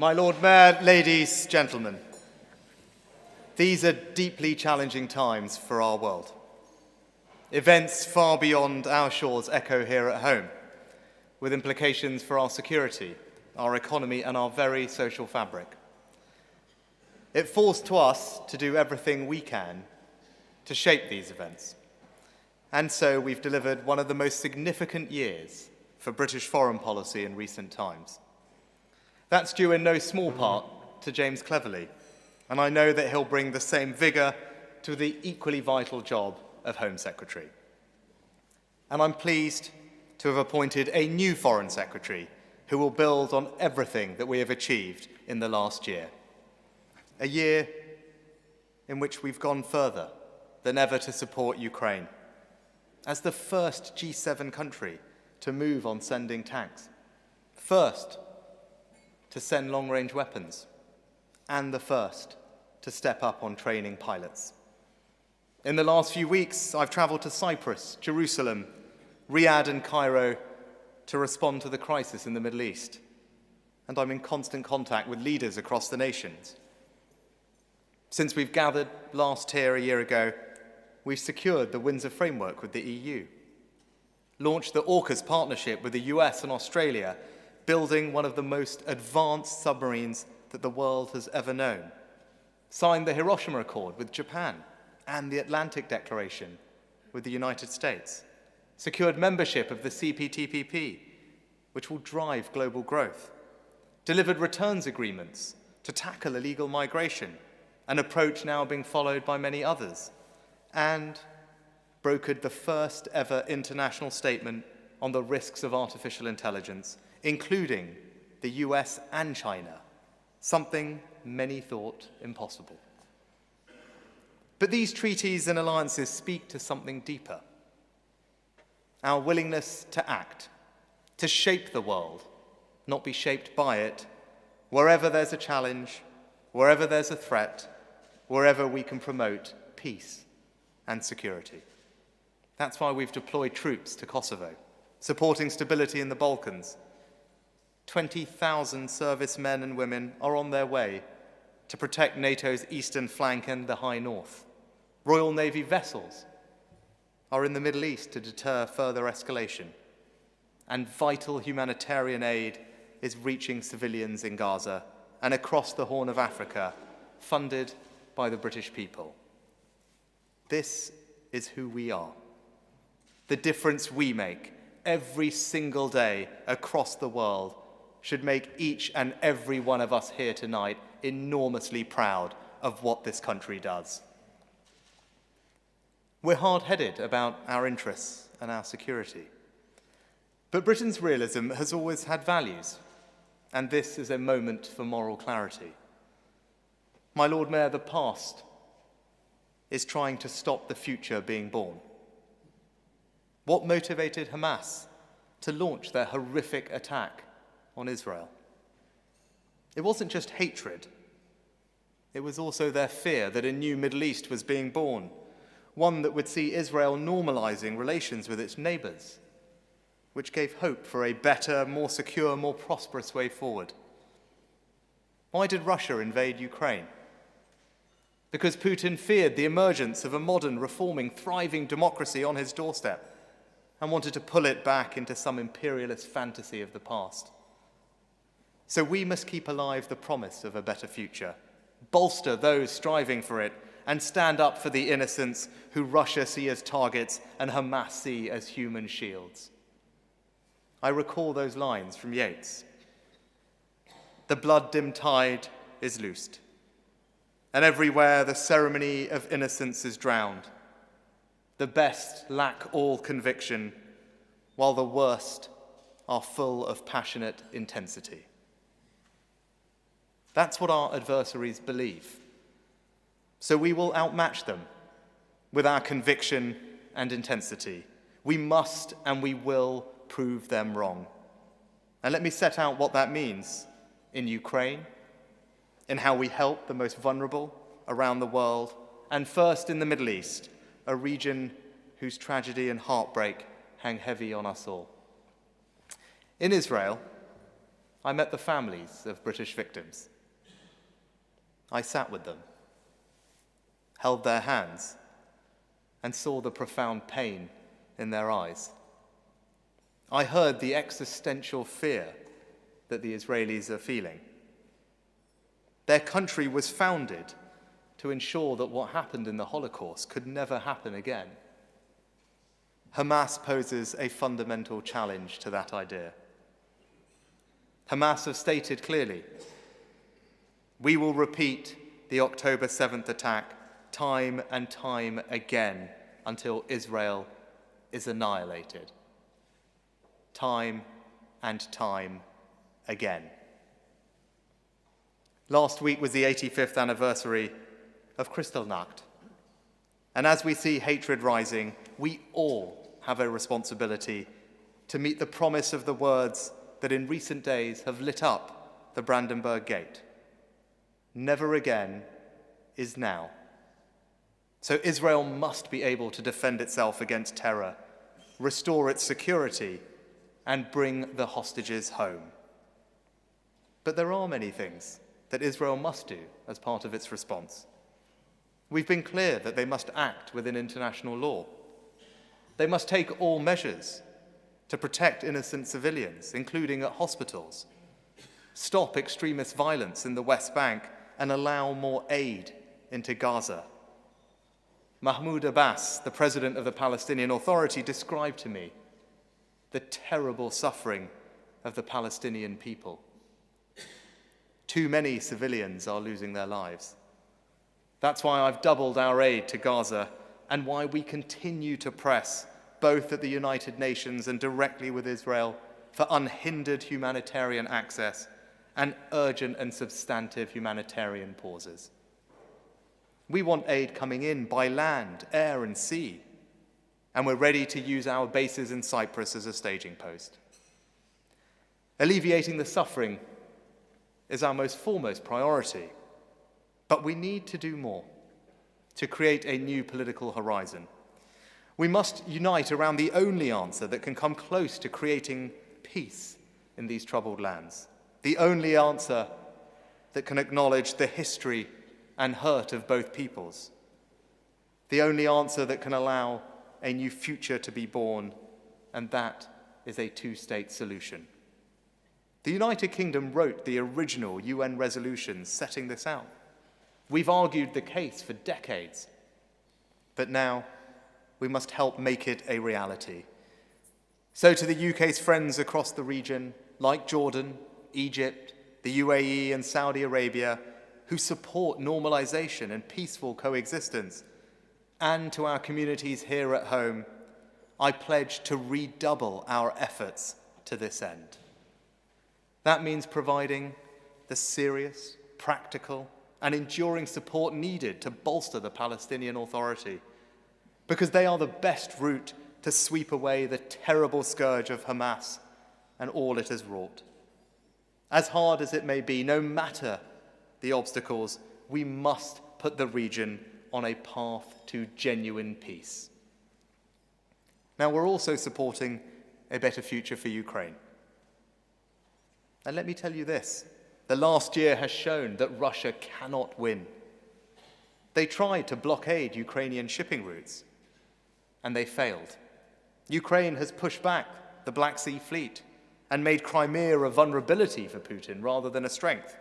My Lord Mayor, ladies, gentlemen, these are deeply challenging times for our world. Events far beyond our shores echo here at home, with implications for our security, our economy, and our very social fabric. It falls to us to do everything we can to shape these events. And so we've delivered one of the most significant years for British foreign policy in recent times. That's due in no small part to James Cleverly, and I know that he'll bring the same vigour to the equally vital job of Home Secretary. And I'm pleased to have appointed a new Foreign Secretary who will build on everything that we have achieved in the last year. A year in which we've gone further than ever to support Ukraine, as the first G7 country to move on sending tanks, first to send long-range weapons, and the first to step up on training pilots. In the last few weeks, I've travelled to Cyprus, Jerusalem, Riyadh and Cairo to respond to the crisis in the Middle East, and I'm in constant contact with leaders across the nations. Since we've gathered last here a year ago, we've secured the Windsor Framework with the EU, launched the AUKUS partnership with the US and Australia, building one of the most advanced submarines that the world has ever known, signed the Hiroshima Accord with Japan and the Atlantic Declaration with the United States, secured membership of the CPTPP, which will drive global growth, delivered returns agreements to tackle illegal migration, an approach now being followed by many others, and brokered the first ever international statement on the risks of artificial intelligence, including the US and China, something many thought impossible. But these treaties and alliances speak to something deeper: our willingness to act, to shape the world, not be shaped by it, wherever there's a challenge, wherever there's a threat, wherever we can promote peace and security. That's why we've deployed troops to Kosovo, supporting stability in the Balkans. 20,000 servicemen and women are on their way to protect NATO's eastern flank and the High North. Royal Navy vessels are in the Middle East to deter further escalation. And vital humanitarian aid is reaching civilians in Gaza and across the Horn of Africa, funded by the British people. This is who we are. The difference we make every single day across the world should make each and every one of us here tonight enormously proud of what this country does. We're hard-headed about our interests and our security. But Britain's realism has always had values, and this is a moment for moral clarity. My Lord Mayor, the past is trying to stop the future being born. What motivated Hamas to launch their horrific attack on Israel? It wasn't just hatred. It was also their fear that a new Middle East was being born, one that would see Israel normalizing relations with its neighbors, which gave hope for a better, more secure, more prosperous way forward. Why did Russia invade Ukraine? Because Putin feared the emergence of a modern, reforming, thriving democracy on his doorstep and wanted to pull it back into some imperialist fantasy of the past. So we must keep alive the promise of a better future, bolster those striving for it, and stand up for the innocents who Russia see as targets and Hamas see as human shields. I recall those lines from Yeats. The blood-dimmed tide is loosed, and everywhere the ceremony of innocence is drowned. The best lack all conviction, while the worst are full of passionate intensity. That's what our adversaries believe. So we will outmatch them with our conviction and intensity. We must and we will prove them wrong. And let me set out what that means in Ukraine, in how we help the most vulnerable around the world, and first in the Middle East, a region whose tragedy and heartbreak hang heavy on us all. In Israel, I met the families of British victims. I sat with them, held their hands, and saw the profound pain in their eyes. I heard the existential fear that the Israelis are feeling. Their country was founded to ensure that what happened in the Holocaust could never happen again. Hamas poses a fundamental challenge to that idea. Hamas have stated clearly, we will repeat the October 7th attack time and time again until Israel is annihilated. Time and time again. Last week was the 85th anniversary of Kristallnacht. And as we see hatred rising, we all have a responsibility to meet the promise of the words that in recent days have lit up the Brandenburg Gate. Never again is now. So Israel must be able to defend itself against terror, restore its security, and bring the hostages home. But there are many things that Israel must do as part of its response. We've been clear that they must act within international law. They must take all measures to protect innocent civilians, including at hospitals, stop extremist violence in the West Bank, and allow more aid into Gaza. Mahmoud Abbas, the president of the Palestinian Authority, described to me the terrible suffering of the Palestinian people. Too many civilians are losing their lives. That's why I've doubled our aid to Gaza and why we continue to press, both at the United Nations and directly with Israel, for unhindered humanitarian access and urgent and substantive humanitarian pauses. We want aid coming in by land, air, and sea, and we're ready to use our bases in Cyprus as a staging post. Alleviating the suffering is our most foremost priority, but we need to do more to create a new political horizon. We must unite around the only answer that can come close to creating peace in these troubled lands, the only answer that can acknowledge the history and hurt of both peoples, the only answer that can allow a new future to be born, and that is a two-state solution. The United Kingdom wrote the original UN resolutions setting this out. We've argued the case for decades, but now we must help make it a reality. So to the UK's friends across the region, like Jordan, Egypt, the UAE and Saudi Arabia, who support normalization and peaceful coexistence, and to our communities here at home, I pledge to redouble our efforts to this end. That means providing the serious, practical, and enduring support needed to bolster the Palestinian Authority, because they are the best route to sweep away the terrible scourge of Hamas and all it has wrought. As hard as it may be, no matter the obstacles, we must put the region on a path to genuine peace. Now, we're also supporting a better future for Ukraine. And let me tell you this, the last year has shown that Russia cannot win. They tried to blockade Ukrainian shipping routes, and they failed. Ukraine has pushed back the Black Sea Fleet and made Crimea a vulnerability for Putin rather than a strength.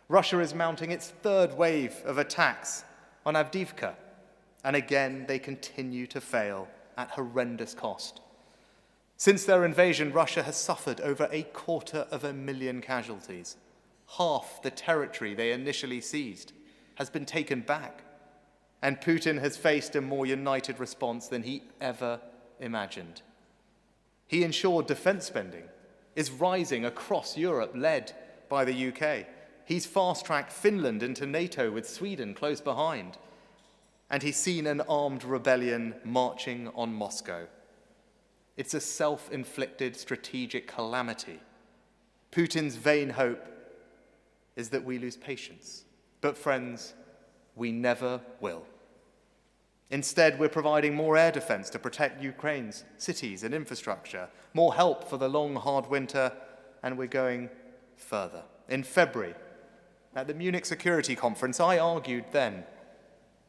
Russia is mounting its third wave of attacks on Avdiivka, and again they continue to fail at horrendous cost. Since their invasion, Russia has suffered over 250,000 casualties. Half the territory they initially seized has been taken back, and Putin has faced a more united response than he ever imagined. He ensured defense spending is rising across Europe, led by the UK. He's fast-tracked Finland into NATO with Sweden close behind. And he's seen an armed rebellion marching on Moscow. It's a self-inflicted strategic calamity. Putin's vain hope is that we lose patience. But friends, we never will. Instead, we're providing more air defense to protect Ukraine's cities and infrastructure, more help for the long, hard winter, and we're going further. In February, at the Munich Security Conference, I argued then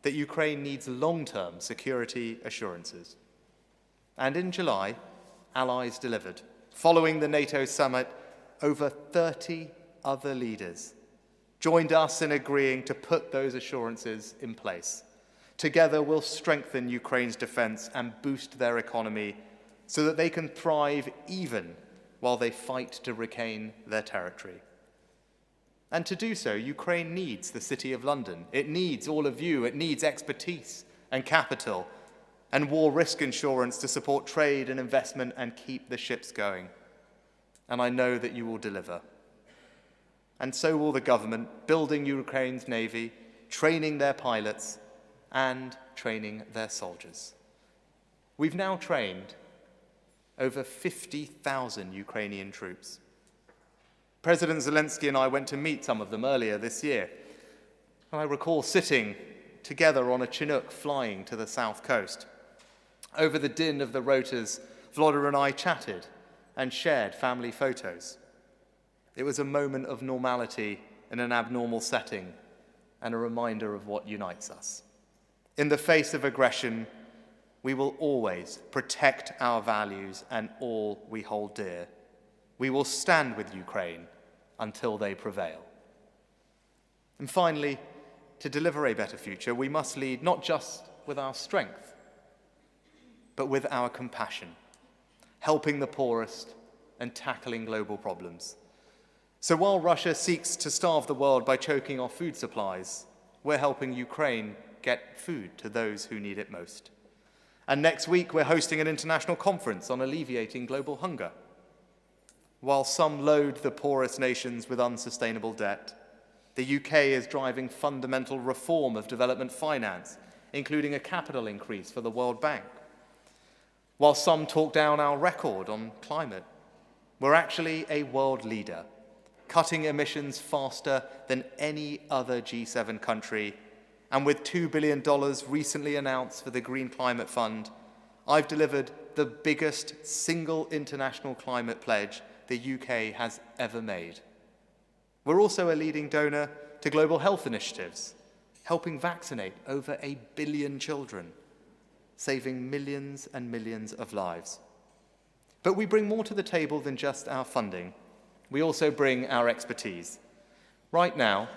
that Ukraine needs long-term security assurances. And in July, allies delivered. Following the NATO summit, over 30 other leaders joined us in agreeing to put those assurances in place. Together, we'll strengthen Ukraine's defense and boost their economy so that they can thrive even while they fight to regain their territory. And to do so, Ukraine needs the City of London. It needs all of you. It needs expertise and capital and war risk insurance to support trade and investment and keep the ships going. And I know that you will deliver. And so will the government, building Ukraine's navy, training their pilots, and training their soldiers. We've now trained over 50,000 Ukrainian troops. President Zelensky and I went to meet some of them earlier this year. And I recall sitting together on a Chinook flying to the south coast. Over the din of the rotors, Vlodar and I chatted and shared family photos. It was a moment of normality in an abnormal setting and a reminder of what unites us. In the face of aggression, we will always protect our values and all we hold dear. We will stand with Ukraine until they prevail. And finally, to deliver a better future, we must lead not just with our strength, but with our compassion, helping the poorest and tackling global problems. So while Russia seeks to starve the world by choking off food supplies, we're helping Ukraine get food to those who need it most. And next week, we're hosting an international conference on alleviating global hunger. While some load the poorest nations with unsustainable debt, the UK is driving fundamental reform of development finance, including a capital increase for the World Bank. While some talk down our record on climate, we're actually a world leader, cutting emissions faster than any other G7 country. And with $2 billion recently announced for the Green Climate Fund, I've delivered the biggest single international climate pledge the UK has ever made. We're also a leading donor to global health initiatives, helping vaccinate over 1 billion children, saving millions and millions of lives. But we bring more to the table than just our funding. We also bring our expertise. Right now,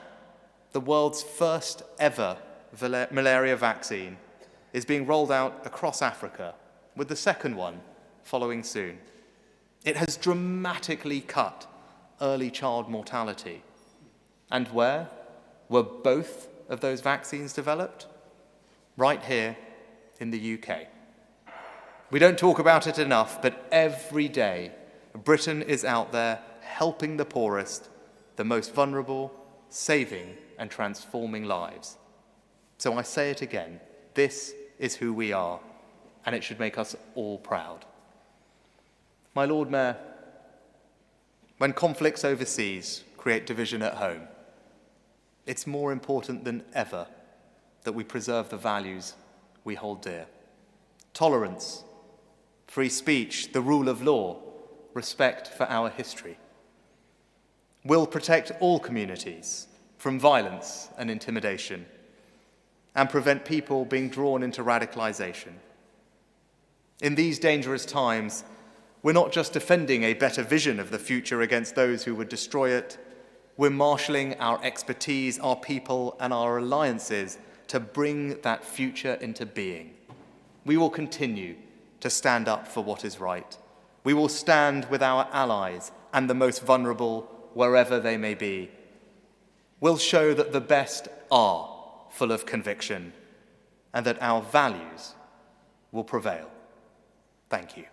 the world's first ever malaria vaccine is being rolled out across Africa, with the second one following soon. It has dramatically cut early child mortality. And where were both of those vaccines developed? Right here in the UK. We don't talk about it enough, but every day Britain is out there helping the poorest, the most vulnerable, saving and transforming lives. So I say it again, this is who we are, and it should make us all proud. My Lord Mayor, when conflicts overseas create division at home, it's more important than ever that we preserve the values we hold dear. Tolerance, free speech, the rule of law, respect for our history. We'll protect all communities from violence and intimidation and prevent people being drawn into radicalization. In these dangerous times, we're not just defending a better vision of the future against those who would destroy it, we're marshalling our expertise, our people, and our alliances to bring that future into being. We will continue to stand up for what is right. We will stand with our allies and the most vulnerable wherever they may be. We'll show that the best are full of conviction and that our values will prevail. Thank you.